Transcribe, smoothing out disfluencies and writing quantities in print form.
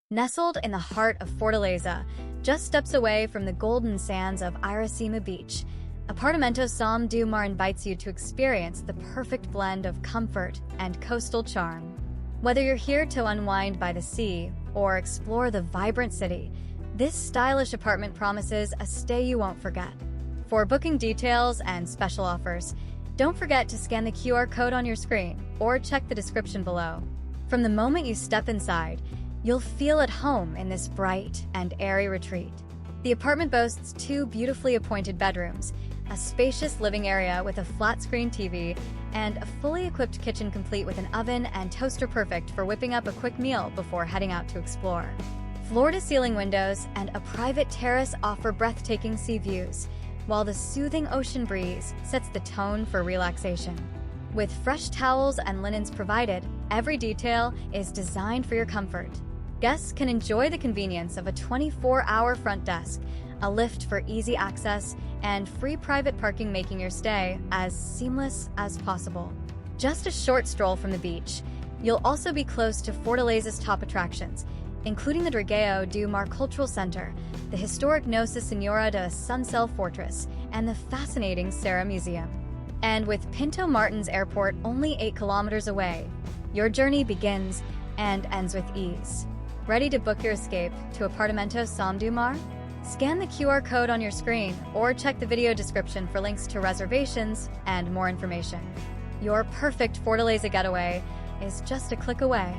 Nestled in the heart of Fortaleza, just steps away from the golden sands of Iracema Beach, Apartamento Som invites you to experience the perfect blend of comfort and coastal charm. Whether you're here to unwind by the sea or explore the vibrant city, this stylish apartment promises a stay you won't forget. For booking details and special offers, don't forget to scan the QR code on your screen or check the description below. From the moment you step inside, you'll feel at home in this bright and airy retreat. The apartment boasts 2 beautifully appointed bedrooms, a spacious living area with a flat-screen TV, and a fully equipped kitchen complete with an oven and toaster perfect for whipping up a quick meal before heading out to explore. Floor-to-ceiling windows and a private terrace offer breathtaking sea views, while the soothing ocean breeze sets the tone for relaxation. With fresh towels and linens provided, every detail is designed for your comfort. Guests can enjoy the convenience of a 24-hour front desk, a lift for easy access, and free private parking, making your stay as seamless as possible. Just a short stroll from the beach, you'll also be close to Fortaleza's top attractions, including the Dragao do Mar Cultural Center, the historic Nossa Senhora de Assuncao Fortress, and the fascinating Ceara Museum. And with Pinto Martins Airport only 8 kilometers away, your journey begins and ends with ease. Ready to book your escape to Apartamento Som? Scan the QR code on your screen or check the video description for links to reservations and more information. Your perfect Fortaleza getaway is just a click away.